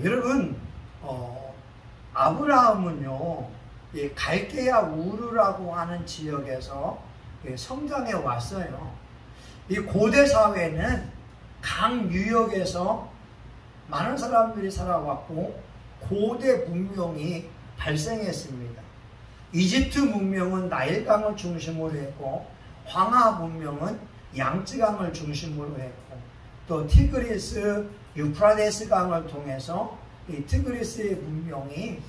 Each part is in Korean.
여러분, 아브라함은요, 이 갈대아 우르라고 하는 지역에서 성장해 왔어요. 이 고대 사회는 강 유역에서 많은 사람들이 살아왔고 고대 문명이 발생했습니다. 이집트 문명은 나일강을 중심으로 했고 황하 문명은 양쯔강을 중심으로 했고 또 티그리스, 유프라데스 강을 통해서 이 티그리스의 문명이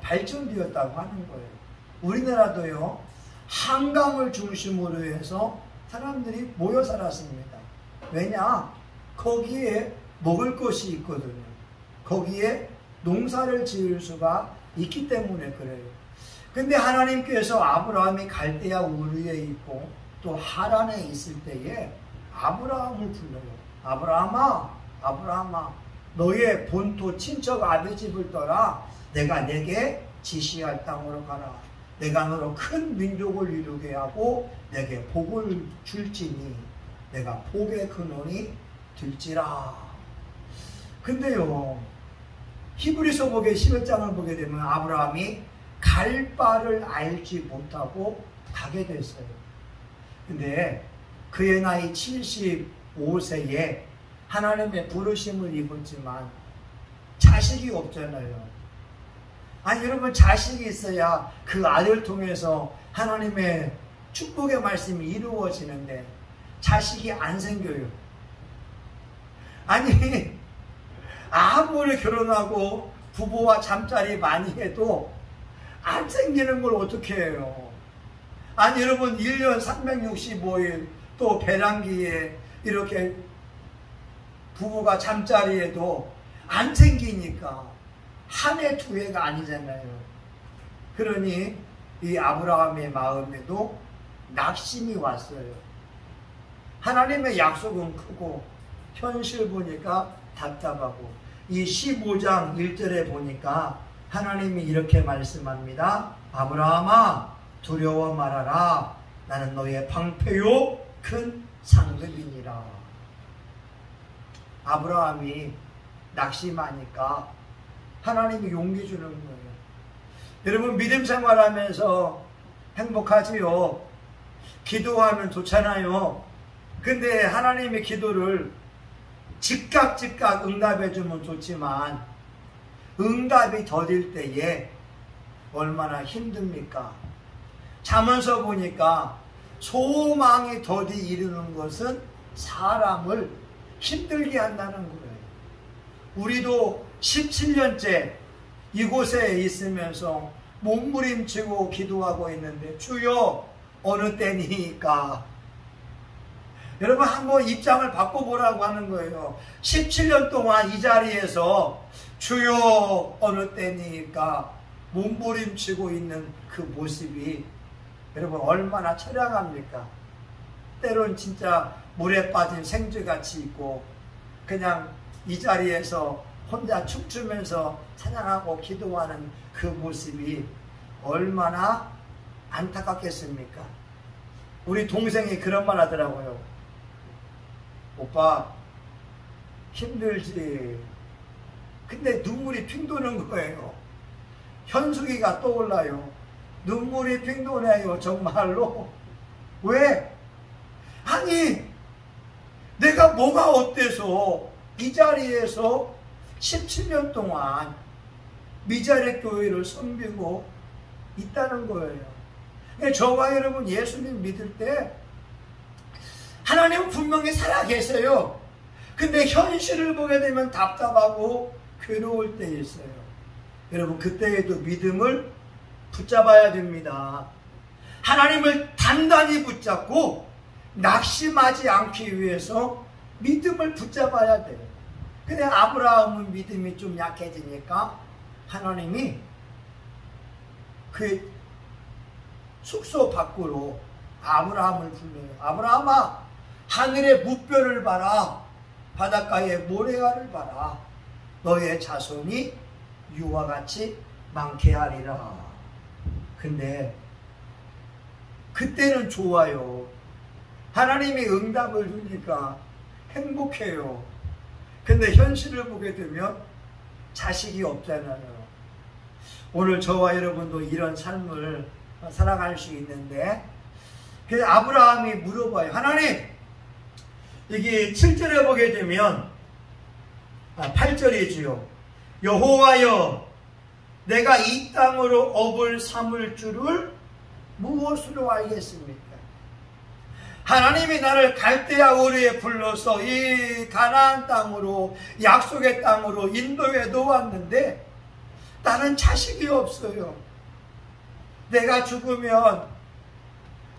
발전되었다고 하는 거예요. 우리나라도요, 한강을 중심으로 해서 사람들이 모여 살았습니다. 왜냐? 거기에 먹을 것이 있거든요. 거기에 농사를 지을 수가 있기 때문에 그래요. 근데 하나님께서 아브라함이 갈대아 우르에 있고 또 하란에 있을 때에 아브라함을 불러요. 아브라함아, 아브라함아, 너의 본토 친척 아비 집을 떠나 내가 내게 지시할 땅으로 가라. 내가 너로 큰 민족을 이루게 하고 내게 복을 줄지니 내가 복의 근원이 될지라. 근데요, 히브리서 보게 11장을 보게 되면 아브라함이 갈 바를 알지 못하고 가게 됐어요. 근데 그의 나이 75세에 하나님의 부르심을 입었지만 자식이 없잖아요. 아니 여러분, 자식이 있어야 그 아들 통해서 하나님의 축복의 말씀이 이루어지는데 자식이 안 생겨요. 아니 아무리 결혼하고 부부와 잠자리 많이 해도 안 생기는 걸 어떻게 해요? 아니 여러분, 1년 365일 또 배란기에 이렇게 부부가 잠자리에도 안 생기니까 한 해 두 해가 아니잖아요. 그러니 이 아브라함의 마음에도 낙심이 왔어요. 하나님의 약속은 크고 현실 보니까 답답하고, 이 15장 1절에 보니까 하나님이 이렇게 말씀합니다. 아브라함아, 두려워 말아라. 나는 너의 방패요 큰 상급이니라. 아브라함이 낙심하니까 하나님이 용기 주는 거예요. 여러분, 믿음 생활하면서 행복하지요? 기도하면 좋잖아요. 근데 하나님의 기도를 즉각 응답해 주면 좋지만 응답이 더딜 때에 얼마나 힘듭니까? 잠언서 보니까 소망이 더디 이루는 것은 사람을 힘들게 한다는 거예요. 우리도 17년째 이곳에 있으면서 몸부림치고 기도하고 있는데 주여 어느 때니까? 여러분, 한번 입장을 바꿔보라고 하는 거예요. 17년 동안 이 자리에서 주여 어느 때니까 몸부림치고 있는 그 모습이 여러분 얼마나 처량합니까? 때론 진짜 물에 빠진 생쥐같이 있고 그냥 이 자리에서 혼자 춤추면서 찬양하고 기도하는 그 모습이 얼마나 안타깝겠습니까? 우리 동생이 그런 말 하더라고요. 오빠 힘들지. 근데 눈물이 핑 도는 거예요. 현숙이가 떠올라요. 눈물이 핑 도네요. 정말로. 왜? 아니 내가 뭐가 어때서 이 자리에서 17년 동안 미자렉 교회를 섬기고 있다는 거예요. 저와 여러분 예수님 믿을 때 하나님은 분명히 살아계세요. 근데 현실을 보게 되면 답답하고 괴로울 때 있어요. 여러분, 그때에도 믿음을 붙잡아야 됩니다. 하나님을 단단히 붙잡고 낙심하지 않기 위해서 믿음을 붙잡아야 돼요. 근데 아브라함은 믿음이 좀 약해지니까 하나님이 그 숙소 밖으로 아브라함을 불러요. 아브라함아, 하늘의 무뼈를 봐라. 바닷가의 모래알을 봐라. 너의 자손이 유와 같이 많게 하리라. 근데 그때는 좋아요. 하나님이 응답을 주니까 행복해요. 근데 현실을 보게 되면 자식이 없잖아요. 오늘 저와 여러분도 이런 삶을 살아갈 수 있는데, 그래서 아브라함이 물어봐요. 하나님, 여기 7절에 보게 되면 8절이지요. 여호와여, 내가 이 땅으로 업을 삼을 줄을 무엇으로 알겠습니까? 하나님이 나를 갈대아 우르에 불러서 이 가나안 땅으로, 약속의 땅으로 인도해 놓았는데 나는 자식이 없어요. 내가 죽으면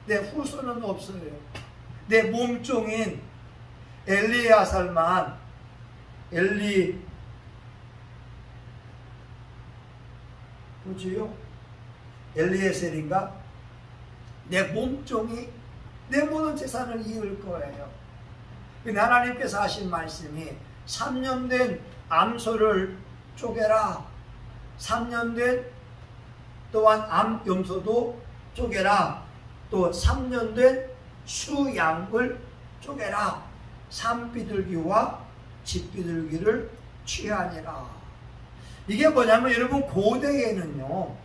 내 후손은 없어요. 내 몸종인 엘리야살만, 엘리에셀인가? 내 몸종이 내 모든 재산을 이을 거예요. 하나님께서 하신 말씀이 3년 된 암소를 쪼개라. 3년 된 또한 암염소도 쪼개라. 또 3년 된 수양을 쪼개라. 산비둘기와 집비둘기를 취하니라. 이게 뭐냐면 여러분, 고대에는요,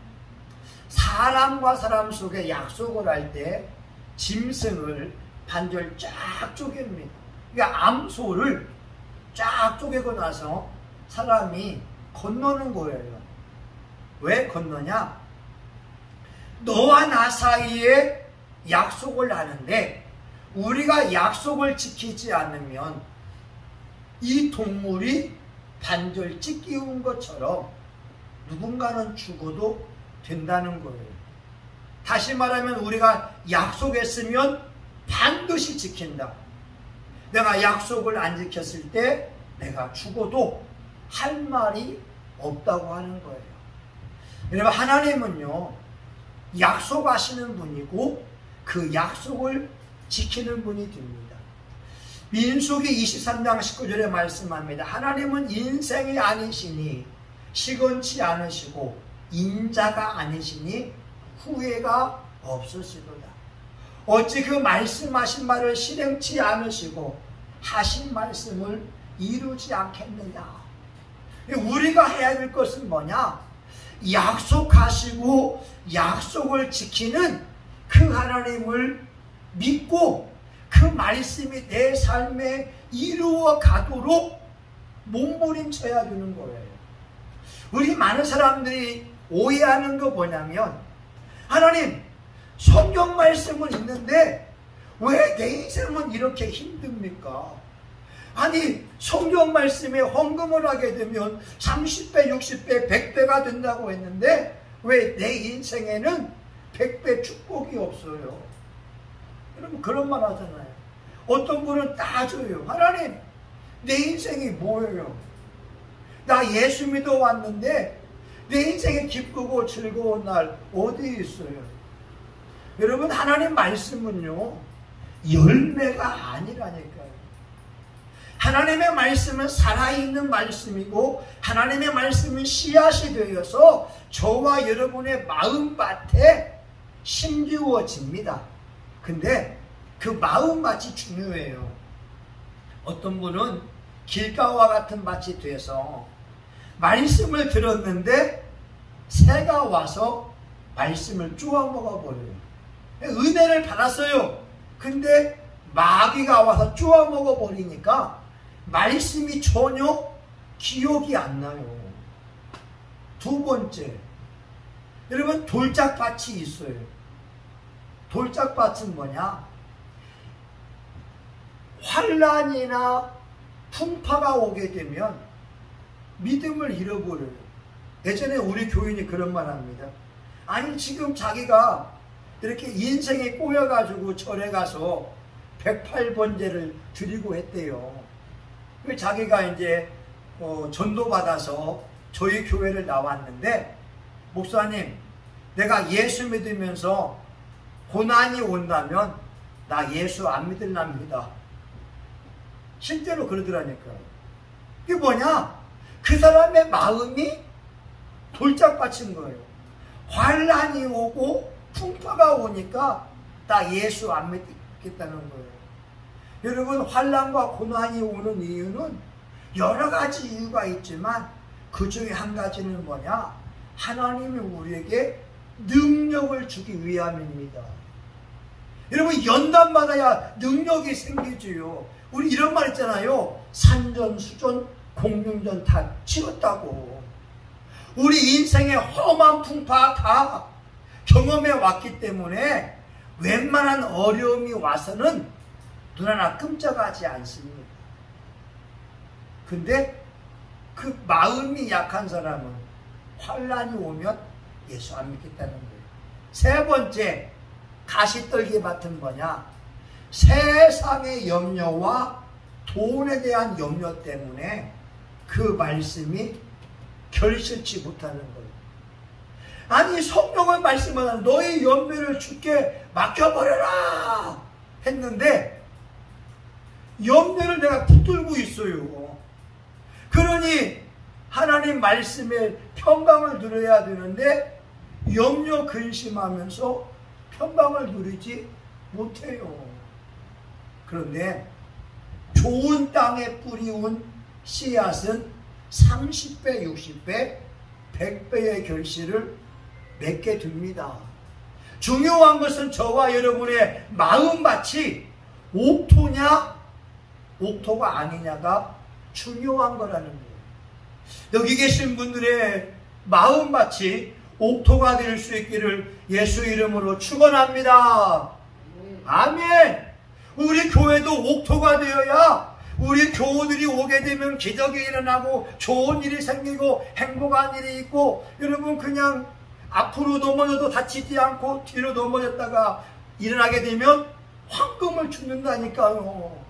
사람과 사람 속에 약속을 할 때 짐승을 반절 쫙 쪼갭니다. 그러니까 암소를 쫙 쪼개고 나서 사람이 건너는 거예요. 왜 건너냐? 너와 나 사이에 약속을 하는데 우리가 약속을 지키지 않으면 이 동물이 반절 찢기운 것처럼 누군가는 죽어도 된다는 거예요. 다시 말하면 우리가 약속했으면 반드시 지킨다. 내가 약속을 안 지켰을 때 내가 죽어도 할 말이 없다고 하는 거예요. 여러분, 하나님은요, 약속하시는 분이고 그 약속을 지키는 분이 됩니다. 민수기 23장 19절에 말씀합니다. 하나님은 인생이 아니시니 시건치 않으시고 인자가 아니시니 후회가 없으시도다. 어찌 그 말씀하신 말을 실행치 않으시고 하신 말씀을 이루지 않겠느냐. 우리가 해야 될 것은 뭐냐? 약속하시고 약속을 지키는 그 하나님을 믿고 그 말씀이 내 삶에 이루어 가도록 몸부림쳐야 되는 거예요. 우리 많은 사람들이 오해하는 거 뭐냐면, 하나님, 성경 말씀은 있는데 왜 내 인생은 이렇게 힘듭니까? 아니, 성경 말씀에 헌금을 하게 되면 30배, 60배, 100배가 된다고 했는데 왜 내 인생에는 100배 축복이 없어요? 여러분, 그런 말 하잖아요. 어떤 분은 다 줘요. 하나님, 내 인생이 뭐예요? 나 예수 믿어 왔는데 내 인생에 기쁘고 즐거운 날 어디 있어요? 여러분, 하나님 말씀은요, 열매가 아니라니까요. 하나님의 말씀은 살아있는 말씀이고 하나님의 말씀은 씨앗이 되어서 저와 여러분의 마음밭에 심기워집니다. 근데 그 마음밭이 중요해요. 어떤 분은 길가와 같은 밭이 돼서 말씀을 들었는데 새가 와서 말씀을 쪼아 먹어버려요. 은혜를 받았어요. 근데 마귀가 와서 쪼아 먹어버리니까 말씀이 전혀 기억이 안 나요. 두 번째, 여러분, 돌짝밭이 있어요. 돌짝밭은 뭐냐? 환난이나 풍파가 오게 되면 믿음을 잃어버려요. 예전에 우리 교인이 그런 말 합니다. 아니, 지금 자기가 이렇게 인생에 꼬여가지고 절에 가서 108번제를 드리고 했대요. 자기가 이제 전도받아서 저희 교회를 나왔는데, 목사님, 내가 예수 믿으면서 고난이 온다면 나 예수 안 믿을랍니다. 실제로 그러더라니까요. 이게 뭐냐? 그 사람의 마음이 돌짝밭인 거예요. 환난이 오고 풍파가 오니까 나 예수 안 믿겠다는 거예요. 여러분, 환난과 고난이 오는 이유는 여러 가지 이유가 있지만 그 중에 한 가지는 뭐냐? 하나님이 우리에게 능력을 주기 위함입니다. 여러분, 연단받아야 능력이 생기지요. 우리 이런 말 있잖아요. 산전수전 공중전 다 치렀다고. 우리 인생의 험한 풍파 다 경험해 왔기 때문에 웬만한 어려움이 와서는 눈 하나 끔찍하지 않습니다. 근데 그 마음이 약한 사람은 환난이 오면 예수 안 믿겠다는 거예요. 세 번째, 가시떨기 밭은 뭐냐? 세상의 염려와 돈에 대한 염려 때문에 그 말씀이 결실치 못하는 거예요. 아니, 성령은 말씀하는 너의 염려를 주께 맡겨버려라 했는데 염려를 내가 붙들고 있어요. 그러니 하나님 말씀에 평강을 누려야 되는데 염려 근심하면서 평강을 누리지 못해요. 그런데 좋은 땅에 뿌리운 씨앗은 30배, 60배, 100배의 결실을 맺게 됩니다. 중요한 것은 저와 여러분의 마음밭이 옥토냐 옥토가 아니냐가 중요한 거라는 거예요. 여기 계신 분들의 마음밭이 옥토가 될 수 있기를 예수 이름으로 축원합니다. 아멘. 우리 교회도 옥토가 되어야 우리 교우들이 오게 되면 기적이 일어나고 좋은 일이 생기고 행복한 일이 있고, 여러분 그냥 앞으로 넘어져도 다치지 않고 뒤로 넘어졌다가 일어나게 되면 황금을 죽는다니까요.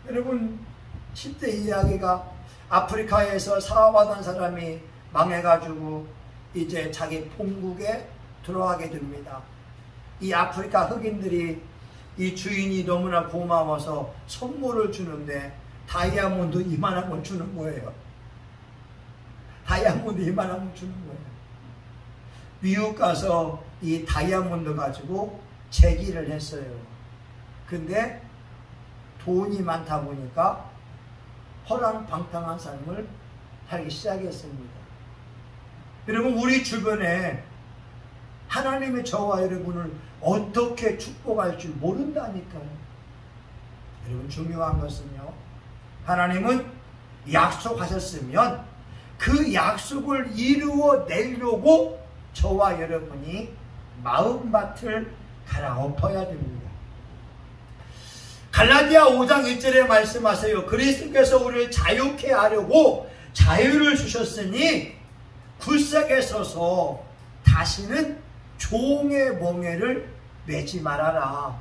여러분 10대 이야기가 아프리카에서 사업하던 사람이 망해가지고 이제 자기 본국에 들어가게 됩니다. 이 아프리카 흑인들이 이 주인이 너무나 고마워서 선물을 주는데 다이아몬드 이만한 걸 주는 거예요. 다이아몬드 이만한 걸 주는 거예요. 미국 가서 이 다이아몬드 가지고 제기를 했어요. 근데 돈이 많다 보니까 허랑방탕한 삶을 살기 시작했습니다. 여러분, 우리 주변에 하나님의 저와 여러분을 어떻게 축복할 줄 모른다니까요. 여러분, 중요한 것은요, 하나님은 약속하셨으면 그 약속을 이루어내려고 저와 여러분이 마음밭을 갈아엎어야 됩니다. 갈라디아 5장 1절에 말씀하세요. 그리스도께서 우리를 자유케 하려고 자유를 주셨으니 굳세게 서서 다시는 종의 멍에를 매지 말아라.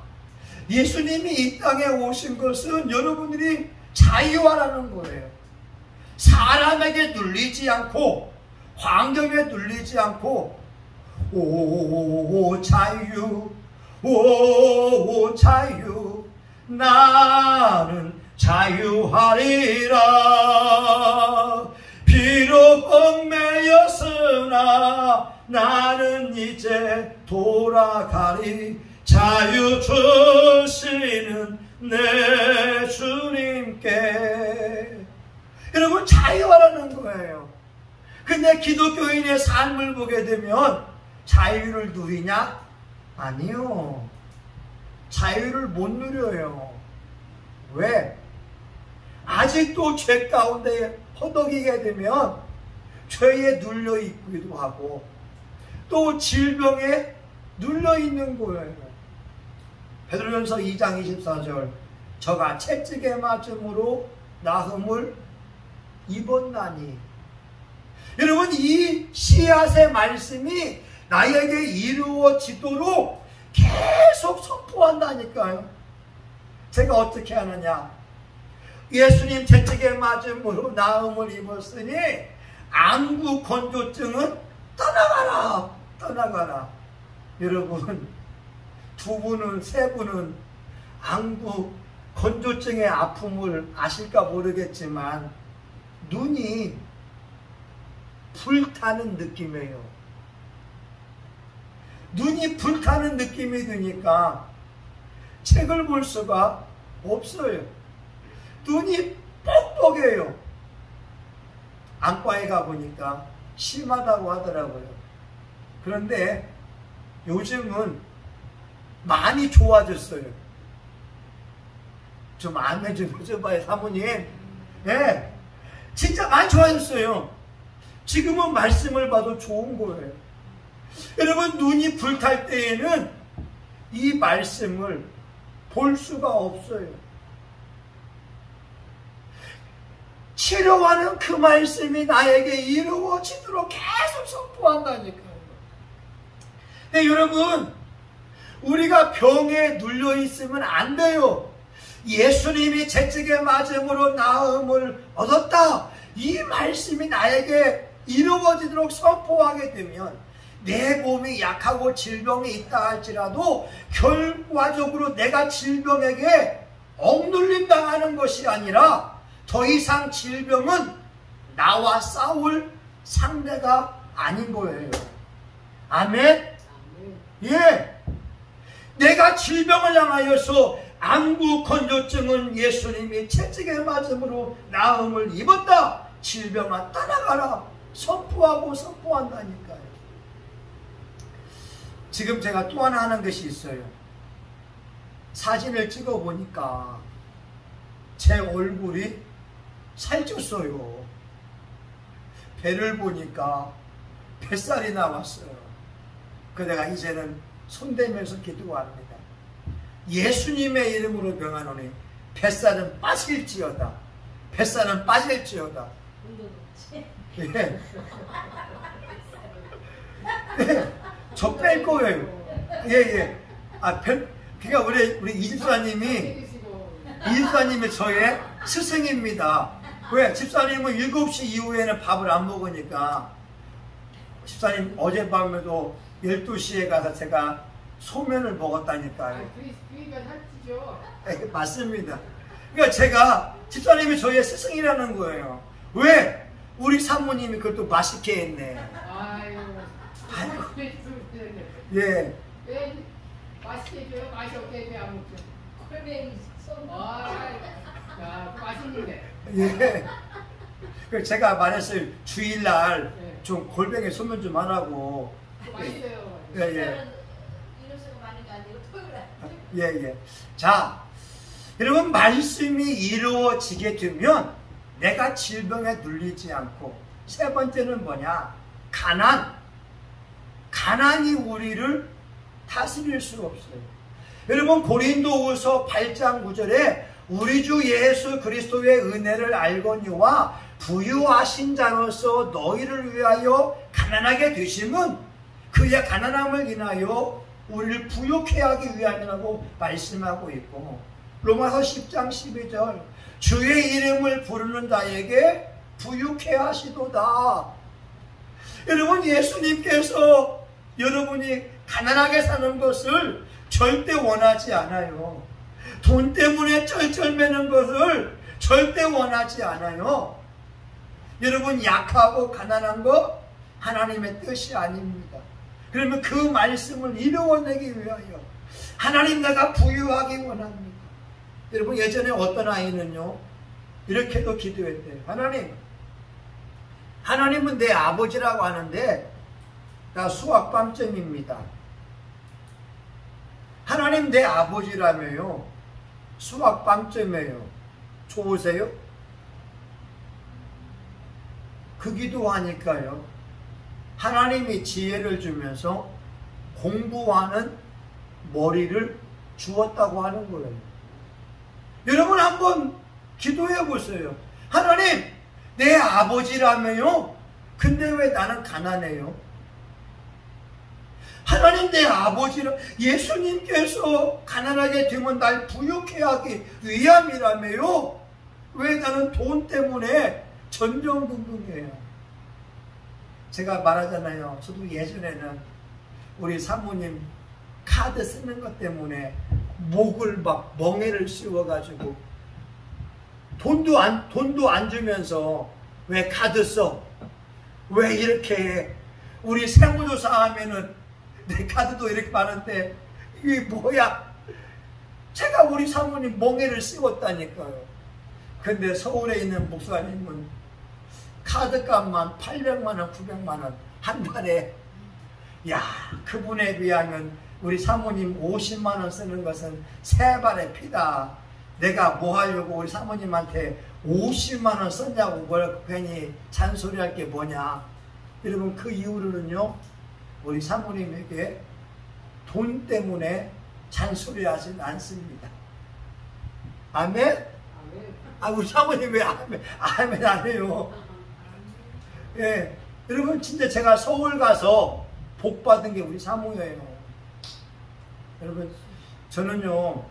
예수님이 이 땅에 오신 것은 여러분들이 자유하라는 거예요. 사람에게 눌리지 않고 환경에 눌리지 않고 오 자유, 오 자유, 나는 자유하리라. 비록 얽매였으나 나는 이제 돌아가리. 자유 주시는 내 주님께. 여러분, 자유하라는 거예요. 근데 기독교인의 삶을 보게 되면 자유를 누리냐? 아니요. 자유를 못 누려요. 왜? 아직도 죄 가운데 허덕이게 되면 죄에 눌려 있기도 하고 또 질병에 눌려 있는 거예요. 베드로전서 2장 24절, 저가 채찍에 맞음으로 나흠을 입었나니. 여러분, 이 씨앗의 말씀이 나에게 이루어지도록 계속 선포한다니까요. 제가 어떻게 하느냐? 예수님 채찍에 맞음으로 나음을 입었으니 안구 건조증은 떠나가라, 떠나가라. 여러분, 두 분은, 세 분은 안구 건조증의 아픔을 아실까 모르겠지만 눈이 불타는 느낌이에요. 눈이 불타는 느낌이 드니까 책을 볼 수가 없어요. 눈이 뻑뻑해요. 안과에 가보니까 심하다고 하더라고요. 그런데 요즘은 많이 좋아졌어요. 좀 안내 좀 해줘봐요, 사모님. 네, 진짜 많이 좋아졌어요. 지금은 말씀을 봐도 좋은 거예요. 여러분, 눈이 불탈 때에는 이 말씀을 볼 수가 없어요. 치료하는 그 말씀이 나에게 이루어지도록 계속 선포한다니까요. 네, 여러분, 우리가 병에 눌려 있으면 안 돼요. 예수님이 채찍에 맞음으로 나음을 얻었다. 이 말씀이 나에게 이루어지도록 선포하게 되면 내 몸이 약하고 질병이 있다 할지라도 결과적으로 내가 질병에게 억눌림 당하는 것이 아니라 더 이상 질병은 나와 싸울 상대가 아닌 거예요. 아멘? 예. 내가 질병을 향하여서 안구 건조증은 예수님이 채찍에 맞음으로 나음을 입었다. 질병아 떠나가라. 선포하고 선포한다니까요. 지금 제가 또 하나 하는 것이 있어요. 사진을 찍어 보니까 제 얼굴이 살쪘어요. 배를 보니까 뱃살이 나왔어요. 그 내가 이제는 손대면서 기도합니다. 예수님의 이름으로 명하노니 뱃살은 빠질지어다. 뱃살은 빠질지어다. 예. 네, 저 뺄 거예요. 예. 그러니까 우리 이집사님이 저의 스승입니다. 왜? 집사님은 7시 이후에는 밥을 안 먹으니까 집사님 어젯밤에도 12시에 가서 제가 소면을 먹었다니까요. 그러니까 살찌죠. 네, 맞습니다. 그러니까 집사님이 저의 스승이라는 거예요. 왜? 우리 사모님이 그걸 또 맛있게 했네. 아이고. 예. 왜 맛있게 해줘요? 맛이 없게 해줘야 안 먹죠. 콜뱅이 ส้ 야, 맛있는데. 예. 제가 말했어요. 주일날 네. 좀 골뱅이 소면 좀 하라고. 맛있어요. 예. 이럴수가 많은 게 아니고 토요일에. 예. 자, 여러분, 말씀이 이루어지게 되면 내가 질병에 눌리지 않고, 세 번째는 뭐냐? 가난이 우리를 다스릴 수 없어요. 여러분, 고린도후서 8장 9절에 우리 주 예수 그리스도의 은혜를 알거니와 부유하신 자로서 너희를 위하여 가난하게 되심은 그의 가난함을 인하여 우리를 부유케 하기 위함이라고 말씀하고 있고, 로마서 10장 12절 주의 이름을 부르는 자에게 부유케 하시도다. 여러분, 예수님께서 여러분이 가난하게 사는 것을 절대 원하지 않아요. 돈 때문에 쩔쩔매는 것을 절대 원하지 않아요. 여러분, 약하고 가난한 거 하나님의 뜻이 아닙니다. 그러면 그 말씀을 이루어내기 위하여 하나님, 내가 부유하기 원합니다. 여러분, 예전에 어떤 아이는요 이렇게도 기도했대요. 하나님은 내 아버지라고 하는데 나 수학 빵점입니다. 하나님 내 아버지라며요, 수학 빵점이에요. 좋으세요? 그 기도하니까요 하나님이 지혜를 주면서 공부하는 머리를 주었다고 하는 거예요. 여러분, 한번 기도해 보세요. 하나님, 내 아버지라며요, 근데 왜 나는 가난해요? 하나님, 내 아버지라, 예수님께서 가난하게 되면 날 부유케 하기 위함이라며요, 왜 나는 돈 때문에 전전긍긍해요? 제가 말하잖아요. 저도 예전에는 우리 사모님 카드 쓰는 것 때문에 목을 막 멍에를 씌워가지고 돈도 안 주면서 왜 카드 써? 왜 이렇게 해? 우리 세무조사 하면은 내 카드도 이렇게 많은데 이게 뭐야? 제가 우리 사모님 멍에를 씌웠다니까요. 근데 서울에 있는 목사님은 카드값만 800만 원, 900만 원 한 달에. 야, 그분에 비하면 우리 사모님 50만 원 쓰는 것은 세 발의 피다. 내가 뭐 하려고 우리 사모님한테 50만 원 썼냐고 뭘 괜히 잔소리할 게 뭐냐. 여러분, 그 이후로는요, 우리 사모님에게 돈 때문에 잔소리하지는 않습니다. 아멘? 아멘. 아, 우리 사모님 왜 아멘 안 해요? 예, 여러분, 진짜 제가 서울 가서 복 받은 게 우리 사모예요. 여러분, 저는요,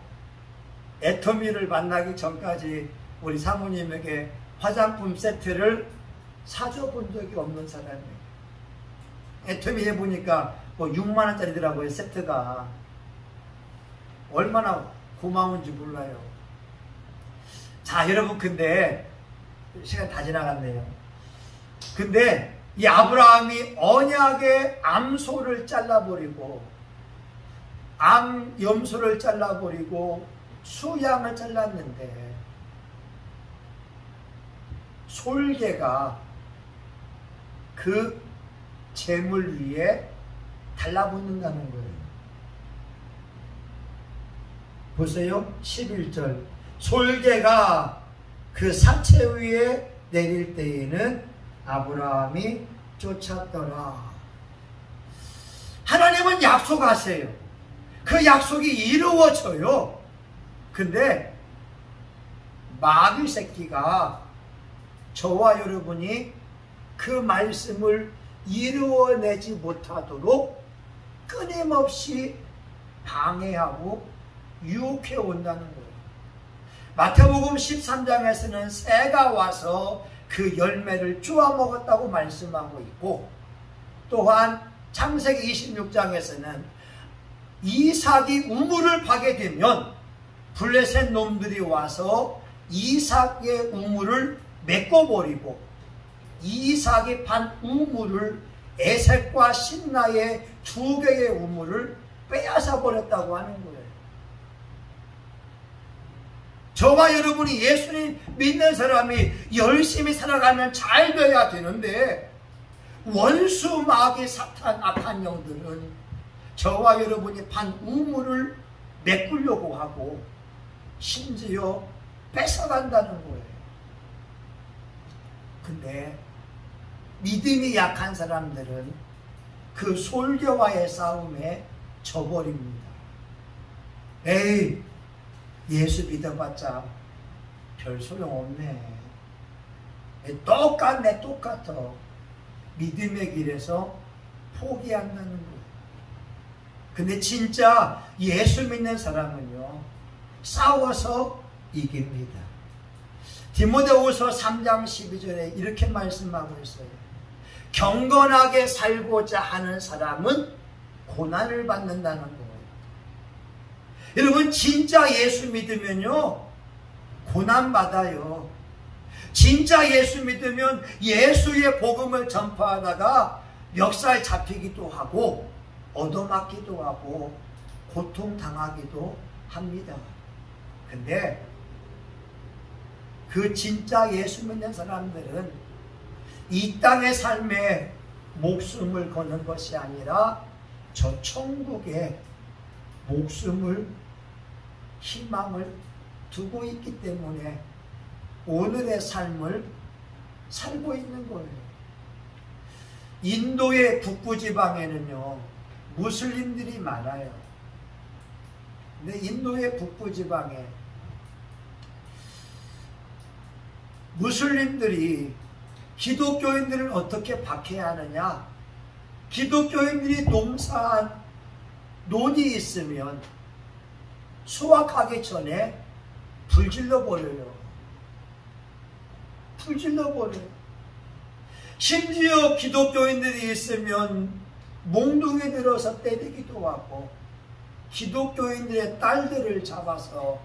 애터미를 만나기 전까지 우리 사모님에게 화장품 세트를 사줘 본 적이 없는 사람이에요. 애터미 해보니까 뭐 6만 원짜리더라고요, 세트가. 얼마나 고마운지 몰라요. 자, 여러분, 근데 시간 다 지나갔네요. 근데 이 아브라함이 언약의 암소를 잘라버리고 염소를 잘라버리고 수양을 잘랐는데 솔개가 그 재물 위에 달라붙는다는 거예요. 보세요. 11절. 솔개가 그 사체 위에 내릴 때에는 아브라함이 쫓았더라. 하나님은 약속하세요. 그 약속이 이루어져요. 근데 마귀 새끼가 저와 여러분이 그 말씀을 이루어내지 못하도록 끊임없이 방해하고 유혹해 온다는 거예요. 마태복음 13장에서는 새가 와서 그 열매를 쪼아 먹었다고 말씀하고 있고, 또한 창세기 26장에서는 이삭이 우물을 파게 되면 블레셋 놈들이 와서 이삭의 우물을 메꿔버리고 이삭이 판 우물을 에색과 신라의 두 개의 우물을 빼앗아 버렸다고 하는 거예요. 저와 여러분이 예수님 믿는 사람이 열심히 살아가면 잘 돼야 되는데, 원수 마귀 사탄 악한 영들은 저와 여러분이 판 우물을 메꾸려고 하고 심지어 뺏어간다는 거예요. 근데 믿음이 약한 사람들은 그 솔개와의 싸움에 져버립니다. 에이, 예수 믿어봤자 별 소용없네. 똑같네, 똑같아. 믿음의 길에서 포기한다는 거예요. 근데 진짜 예수 믿는 사람은요, 싸워서 이깁니다. 디모데후서 3장 12절에 이렇게 말씀하고 있어요. 경건하게 살고자 하는 사람은 고난을 받는다는 거예요. 여러분, 진짜 예수 믿으면요, 고난 받아요. 진짜 예수 믿으면 예수의 복음을 전파하다가 멱살 잡히기도 하고 얻어맞기도 하고 고통당하기도 합니다. 근데 그 진짜 예수 믿는 사람들은 이 땅의 삶에 목숨을 거는 것이 아니라 저 천국에 목숨을, 희망을 두고 있기 때문에 오늘의 삶을 살고 있는 거예요. 인도의 북부지방에는요, 무슬림들이 많아요. 근데 인도의 북부지방에 무슬림들이 기독교인들을 어떻게 박해하느냐? 기독교인들이 농사한 논이 있으면 수확하기 전에 불질러 버려요. 불질러 버려요. 심지어 기독교인들이 있으면 몽둥이 들어서 때리기도 하고 기독교인들의 딸들을 잡아서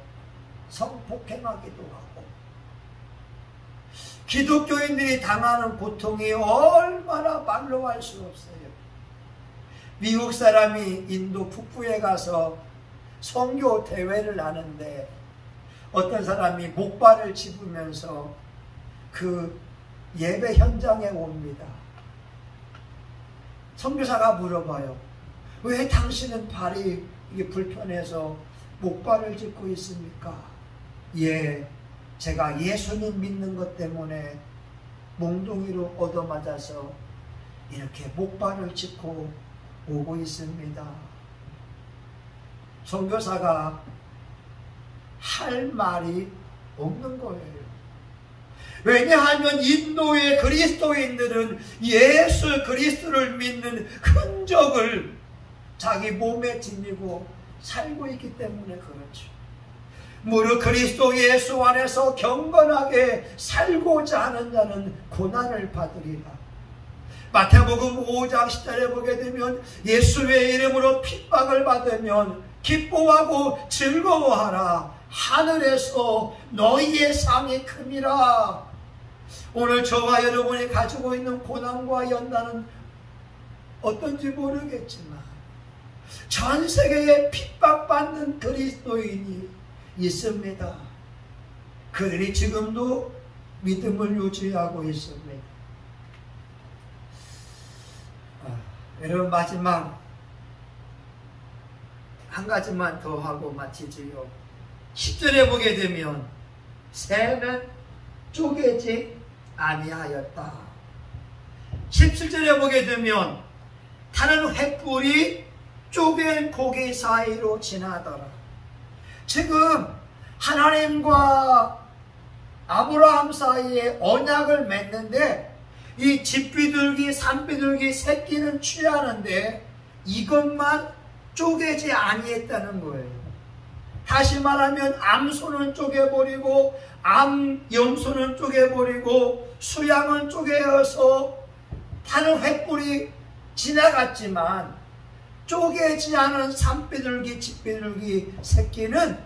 성폭행하기도 하고, 기독교인들이 당하는 고통이 얼마나 말로 할 수 없어요. 미국 사람이 인도 북부에 가서 선교 대회를 하는데 어떤 사람이 목발을 집으면서 그 예배 현장에 옵니다. 선교사가 물어봐요. 왜 당신은 발이 이게 불편해서 목발을 짚고 있습니까? 예, 제가 예수님 믿는 것 때문에 몽둥이로 얻어맞아서 이렇게 목발을 짚고 오고 있습니다. 선교사가 할 말이 없는 거예요. 왜냐하면 인도의 그리스도인들은 예수 그리스도를 믿는 흔적을 자기 몸에 지니고 살고 있기 때문에 그렇죠. 무릇 그리스도 예수 안에서 경건하게 살고자 하는 자는 고난을 받으리라. 마태복음 5장 10절에 보게 되면 예수의 이름으로 핍박을 받으면 기뻐하고 즐거워하라. 하늘에서 너희의 상이 큼이라. 오늘 저와 여러분이 가지고 있는 고난과 연단은 어떤지 모르겠지만 전 세계에 핍박받는 그리스도인이 있습니다. 그들이 지금도 믿음을 유지하고 있습니다. 여러분, 마지막 한 가지만 더 하고 마치지요. 10절에 보게 되면 새는 쪼개지 아니하였다. 17절에 보게 되면 타는 횃불이 쪼갠 고기 사이로 지나더라. 지금 하나님과 아브라함 사이에 언약을 맺는데 이 집비둘기, 산비둘기 새끼는 취하는데 이것만 쪼개지 아니했다는 거예요. 다시 말하면 암소는 쪼개버리고 염소는 쪼개버리고 수양은 쪼개어서 타는 횃불이 지나갔지만 쪼개지 않은 산비둘기, 집비둘기 새끼는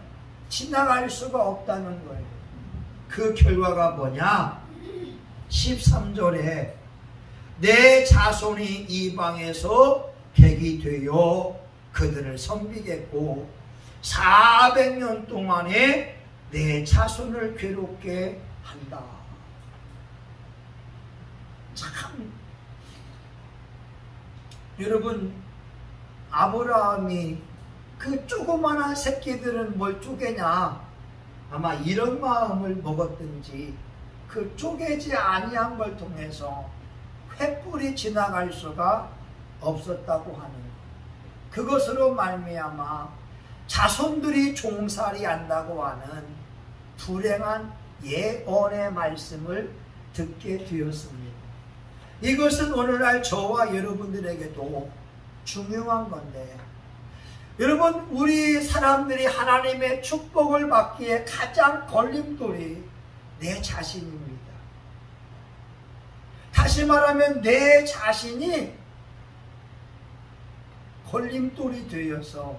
지나갈 수가 없다는 거예요. 그 결과가 뭐냐? 13절에 내 자손이 이방에서 객이 되어 그들을 섬기겠고 400년 동안에 내 자손을 괴롭게 한다. 참, 여러분, 아브라함이 그 조그마한 새끼들은 뭘 쪼개냐? 아마 이런 마음을 먹었든지 그 쪼개지 아니한 걸 통해서 횃불이 지나갈 수가 없었다고 하는 것. 그것으로 말미암아 자손들이 종살이 한다고 하는 불행한 예언의 말씀을 듣게 되었습니다. 이것은 오늘날 저와 여러분들에게도 중요한 건데, 여러분, 우리 사람들이 하나님의 축복을 받기에 가장 걸림돌이 내 자신입니다. 다시 말하면 내 자신이 걸림돌이 되어서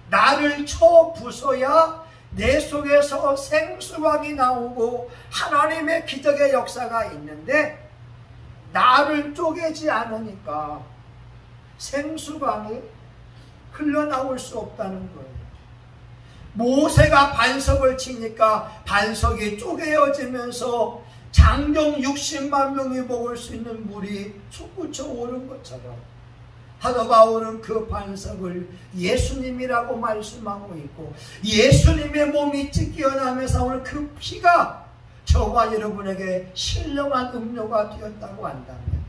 나를 쳐 부숴야 내 속에서 생수광이 나오고 하나님의 기적의 역사가 있는데 나를 쪼개지 않으니까 생수광이 흘러나올 수 없다는 거예요. 모세가 반석을 치니까 반석이 쪼개어지면서 장정 60만 명이 먹을 수 있는 물이 솟구쳐 오른 것처럼 사도 바울은 그 반석을 예수님이라고 말씀하고 있고 예수님의 몸이 찢겨나면서 오늘 그 피가 저와 여러분에게 신령한 음료가 되었다고 한다면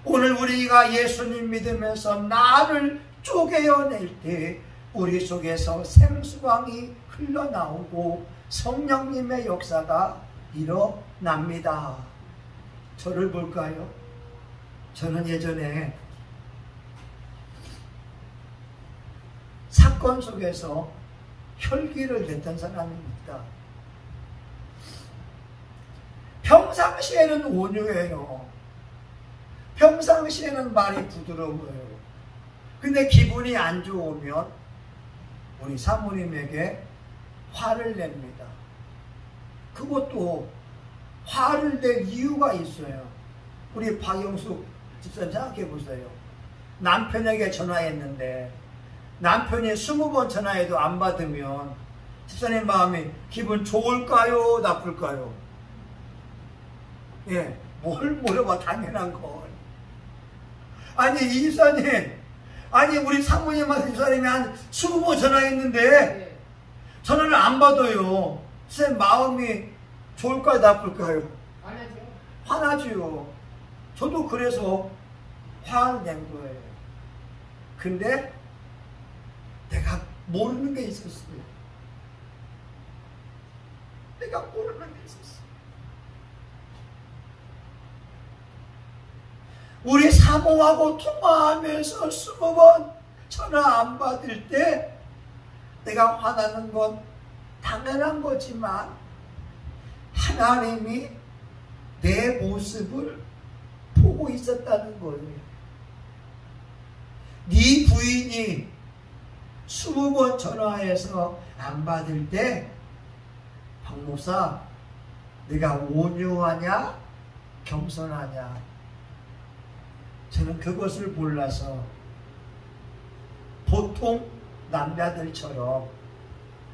오늘 우리가 예수님 믿으면서 나를 쪼개어낼 때 우리 속에서 생수광이 흘러나오고 성령님의 역사가 일어납니다. 저를 볼까요? 저는 예전에 사건 속에서 혈기를 냈던 사람입니다. 평상시에는 온유해요. 평상시에는 말이 부드러워요. 근데 기분이 안 좋으면 우리 사모님에게 화를 냅니다. 그것도 화를 낼 이유가 있어요. 우리 박영숙 집사님 생각해 보세요. 남편에게 전화했는데 남편이 20번 전화해도 안 받으면 집사님 마음이 기분 좋을까요? 나쁠까요? 예, 뭘 물어봐, 당연한 걸. 아니, 이 집사님, 아니, 우리 사모님한테 집사님이 한 20번 전화했는데, 네. 전화를 안 받아요. 쌤, 마음이 좋을까요, 나쁠까요? 안 하죠. 화나지요. 저도 그래서 화를 낸 거예요. 근데 내가 모르는 게 있었어요. 내가 모르는 게 있었어요. 우리 사모하고 통화하면서 20번 전화 안 받을 때 내가 화나는 건 당연한 거지만 하나님이 내 모습을 보고 있었다는 거예요. 네 부인이 20번 전화해서 안 받을 때 박 목사, 내가 온유하냐 겸손하냐, 저는 그것을 몰라서 보통 남자들처럼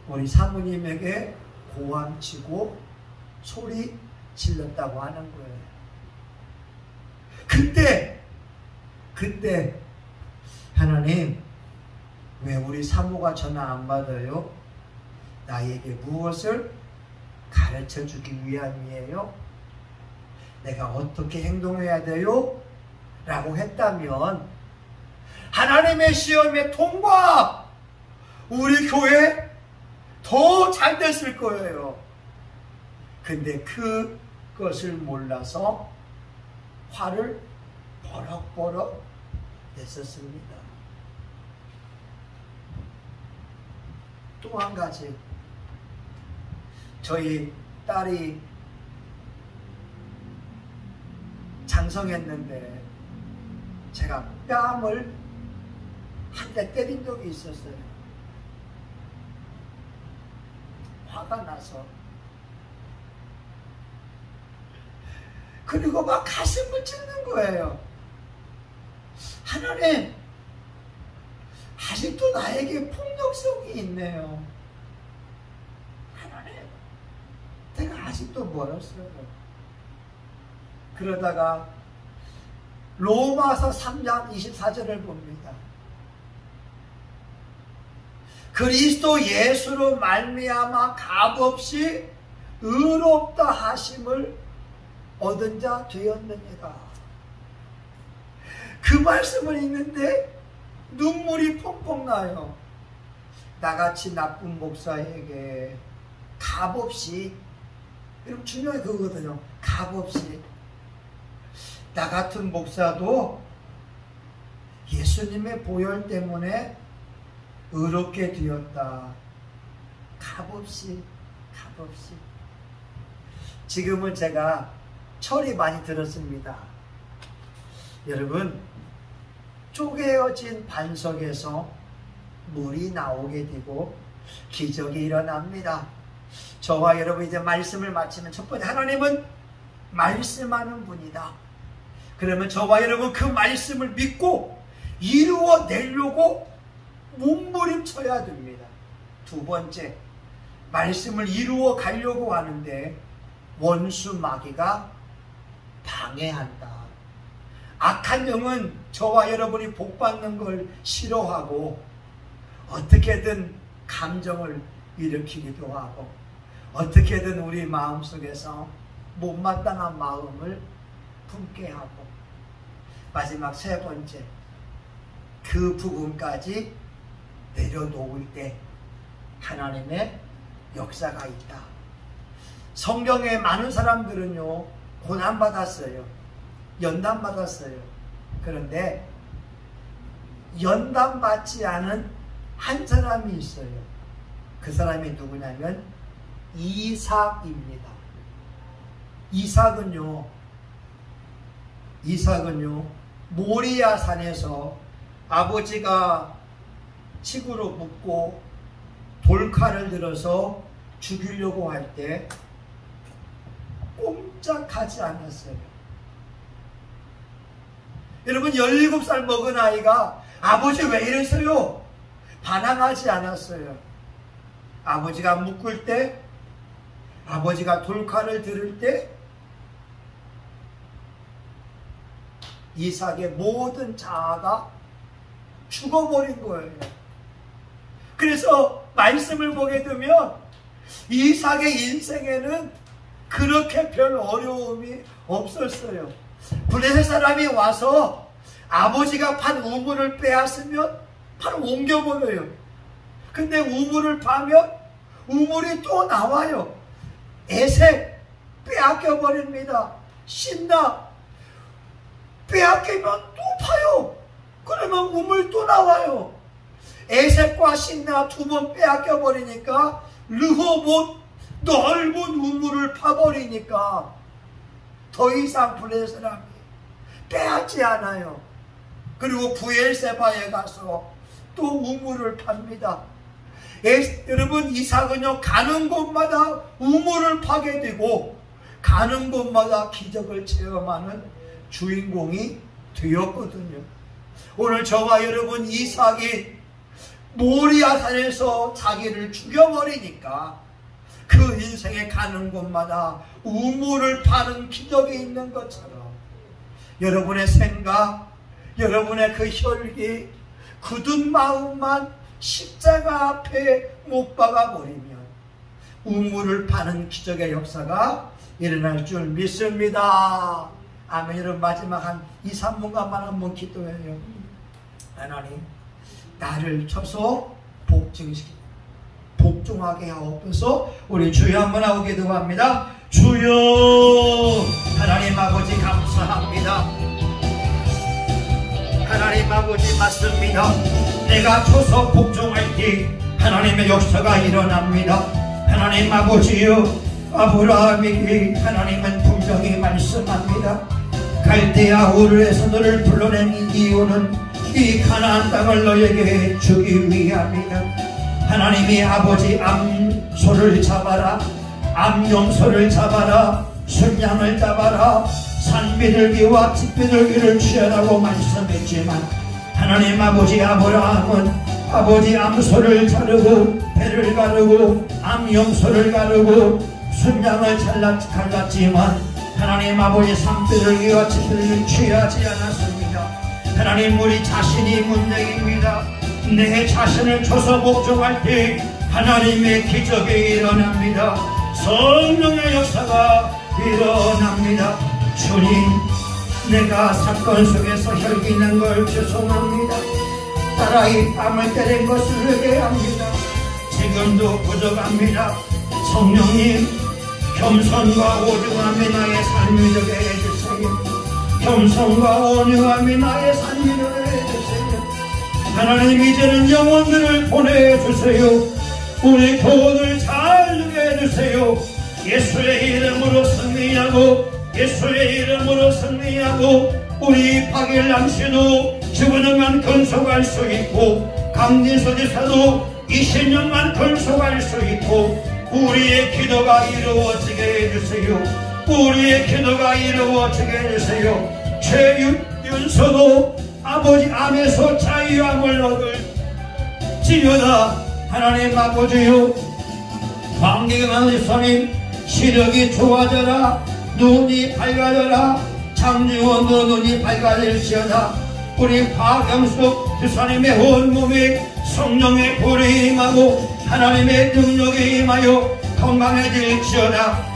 우리 사모님에게 고함치고 소리 질렀다고 하는 거예요. 그때 하나님, 왜 우리 사모가 전화 안 받아요? 나에게 무엇을 가르쳐 주기 위함이에요? 내가 어떻게 행동해야 돼요? 라고 했다면 하나님의 시험에 통과! 우리 교회 더 잘 됐을 거예요. 근데 그것을 몰라서 화를 버럭버럭 냈었습니다. 또 한 가지, 저희 딸이 장성했는데 제가 뺨을 한 대 때린 적이 있었어요. 화가 나서. 그리고 막 가슴을 찢는 거예요. 하나님, 아직도 나에게 폭력성이 있네요. 하나님, 내가 아직도 멀었어요. 그러다가 로마서 3장 24절을 봅니다. 그리스도 예수로 말미암아 값없이 의롭다 하심을 얻은 자 되었느니라. 그 말씀을 읽는데 눈물이 펑펑 나요. 나같이 나쁜 목사에게 값없이, 여러분 중요한 그거거든요. 값없이. 나 같은 목사도 예수님의 보혈 때문에 의롭게 되었다. 값없이, 값없이. 지금은 제가 철이 많이 들었습니다. 여러분, 쪼개어진 반석에서 물이 나오게 되고 기적이 일어납니다. 저와 여러분 이제 말씀을 마치면, 첫 번째, 하나님은 말씀하는 분이다. 그러면 저와 여러분 그 말씀을 믿고 이루어내려고 몸부림쳐야 됩니다. 두 번째, 말씀을 이루어 가려고 하는데 원수 마귀가 방해한다. 악한 영은 저와 여러분이 복받는 걸 싫어하고 어떻게든 감정을 일으키기도 하고 어떻게든 우리 마음속에서 못마땅한 마음을 품게 하고, 마지막 세 번째, 그 부분까지 내려놓을 때 하나님의 역사가 있다. 성경에 많은 사람들은요, 고난받았어요. 연단받았어요. 그런데 연단받지 않은 한 사람이 있어요. 그 사람이 누구냐면 이삭입니다. 이삭은요 모리아 산에서 아버지가 칡으로 묶고 돌칼을 들어서 죽이려고 할 때 꼼짝하지 않았어요. 여러분, 17살 먹은 아이가 아버지 왜 이랬어요? 반항하지 않았어요. 아버지가 묶을 때, 아버지가 돌칼을 들을 때 이삭의 모든 자아가 죽어버린 거예요. 그래서 말씀을 보게 되면 이삭의 인생에는 그렇게 별 어려움이 없었어요. 블레셋 사람이 와서 아버지가 판 우물을 빼앗으면 바로 옮겨버려요. 근데 우물을 파면 우물이 또 나와요. 에색 빼앗겨버립니다. 신나 빼앗기면 또 파요. 그러면 우물 또 나와요. 에색과 신나 두 번 빼앗겨버리니까 르호봇 넓은 우물을 파버리니까 더 이상 블레셋 사람이 빼앗지 않아요. 그리고 부엘세바에 가서 또 우물을 팝니다. 여러분, 이삭은요 가는 곳마다 우물을 파게 되고 가는 곳마다 기적을 체험하는 주인공이 되었거든요. 오늘 저와 여러분, 이삭이 모리아산에서 자기를 죽여버리니까 그 인생에 가는 곳마다 우물을 파는 기적이 있는 것처럼 여러분의 생각, 여러분의 그 혈기, 굳은 마음만 십자가 앞에 못 박아버리면 우물을 파는 기적의 역사가 일어날 줄 믿습니다. 아멘. 여러분, 마지막 한 2, 3분간만 한번 기도해요. 하나님, 나를 쳐서 복종하게 하옵소서. 우리 주여 한번 하고 기도합니다. 주여, 하나님 아버지 감사합니다. 하나님 아버지 맞습니다. 내가 쳐서 복종할 때 하나님의 역사가 일어납니다. 하나님 아버지여, 아브라함에게 하나님은 분명히 말씀합니다. 갈대아 우르에서 너를 불러낸 이유는 이 가나안 땅을 너에게 주기 위함이다. 하나님이 아버지 암소를 잡아라, 암용소를 잡아라, 순양을 잡아라, 산비둘기와 집비둘기를 취하라고 말씀했지만 하나님 아버지 아브라함은 아버지 암소를 자르고 배를 가르고 암용소를 가르고 순양을 갈랐지만 하나님 아버지 산비둘기와 집비둘기를 취하지 않았습니다. 하나님, 우리 자신이 문제입니다. 내 자신을 쳐서 복종할 때 하나님의 기적이 일어납니다. 성령의 역사가 일어납니다. 주님, 내가 사건 속에서 혈기는 걸 죄송합니다. 딸아이 뺨을 때린 것을 회개합니다. 지금도 부족합니다. 성령님, 겸손과 오중함이 나의 삶이 되게 해주세요. 겸손과 온유함이 나의 삶이 되게 해주세요. 하나님, 이제는 영혼들을 보내주세요. 우리 교훈을 잘 누게 해주세요. 예수의 이름으로 승리하고 예수의 이름으로 승리하고 우리 박일남 씨도 죽은만 건속할 수 있고 강진서 지사도 20년만 건속할 수 있고 우리의 기도가 이루어지게 해주세요. 우리의 기도가 이루어지게 해주세요. 최윤서도 아버지 암에서 자유함을 얻을 지어다. 하나님 아버지요, 광기경한 예수님, 시력이 좋아져라. 눈이 밝아져라. 장지원도 눈이 밝아질지어다. 우리 박영숙 주사님의 온몸에 성령의 불이 임하고 하나님의 능력이 임하여 건강해질지어다.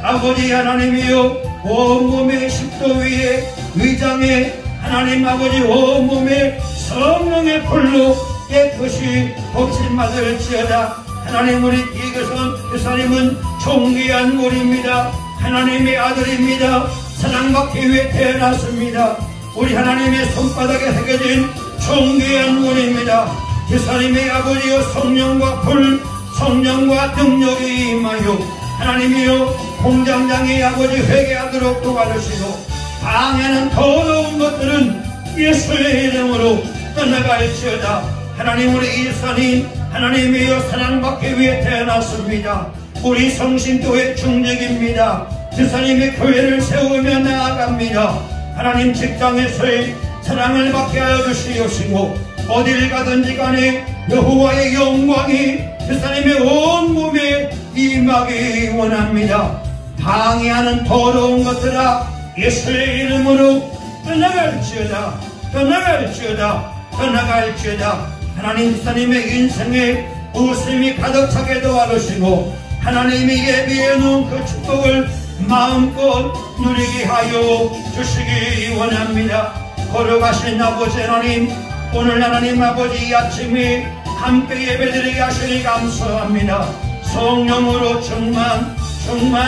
아버지 하나님이여, 온몸의 십도 위에 위장에 하나님 아버지 온몸에 성령의 불로 깨끗이 고침받을지어다. 하나님, 우리 이것은 주사님은 존귀한 분입니다. 하나님의 아들입니다. 사랑받기 위해 태어났습니다. 우리 하나님의 손바닥에 새겨진 존귀한 분입니다. 주사님의 아버지여, 성령과 불, 성령과 능력이 임하여 하나님이여, 공장장의 아버지 회개하도록 도와주시고 방해하는 더러운 것들은 예수의 이름으로 떠나갈지어다. 하나님, 우리 이사님 하나님이여, 사랑받기 위해 태어났습니다. 우리 성신교회 중직입니다. 주사님의 교회를 세우며 나아갑니다. 하나님, 직장에서의 사랑을 받게 하여 주시옵시고 어딜 가든지 간에 여호와의 영광이 주사님의 온몸에 임하기 원합니다. 방해하는 더러운 것들아, 예수의 이름으로 떠나갈지어다. 떠나갈지어다. 떠나갈지어다. 하나님 사님의 인생에 웃음이 가득 차게 도와주시고 하나님이 예비해 놓은 그 축복을 마음껏 누리게 하여 주시기 원합니다. 거룩하신 아버지 하나님, 오늘 하나님 아버지 이 아침에 함께 예배드리게 하시니 감사합니다. 성령으로 충만하게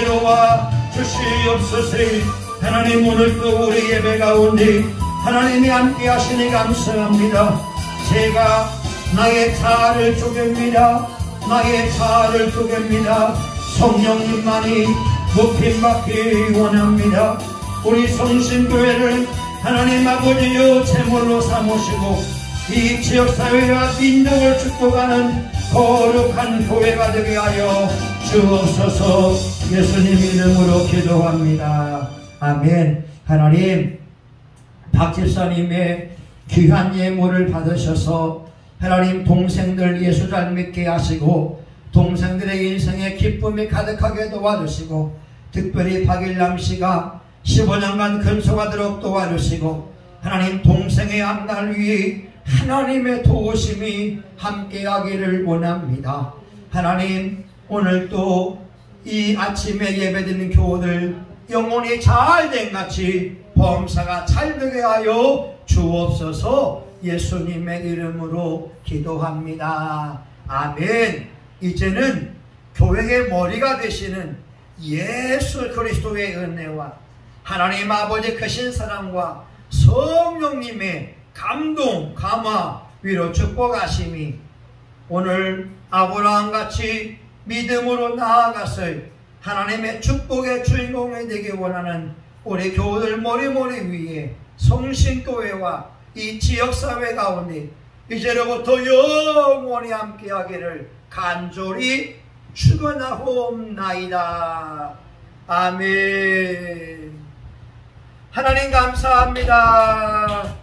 도와 주시옵소서. 하나님 오늘도 우리 예배 가운데 하나님이 함께 하시니 감사합니다. 제가 나의 자아를 쪼갭니다. 나의 자아를 쪼갭니다. 성령님만이 높임받기 원합니다. 우리 성신교회를 하나님 아버지여 제물로 삼으시고 이 지역사회와 민족을 축복하는 거룩한 교회가 되게 하여 주옵소서. 예수님 이름으로 기도합니다. 아멘. 하나님, 박 집사님의 귀한 예물을 받으셔서 하나님 동생들 예수 잘 믿게 하시고 동생들의 인생에 기쁨이 가득하게 도와주시고 특별히 박일남 씨가 15년간 근속하도록 도와주시고 하나님 동생의 앞날 위에 하나님의 도우심이 함께하기를 원합니다. 하나님 오늘도 이 아침에 예배드리는 교우들 영혼이 잘된 같이 범사가 잘 되게 하여 주옵소서. 예수님의 이름으로 기도합니다. 아멘. 이제는 교회의 머리가 되시는 예수 그리스도의 은혜와 하나님 아버지 크신 사랑과 성령님의 감동, 감화, 위로 축복하심이 오늘 아브라함같이 믿음으로 나아가서 하나님의 축복의 주인공이 되기 원하는 우리 교우들 머리머리 위에 성신교회와 이 지역사회 가운데 이제로부터 영원히 함께하기를 간절히 축원하옵나이다. 아멘. 하나님 감사합니다.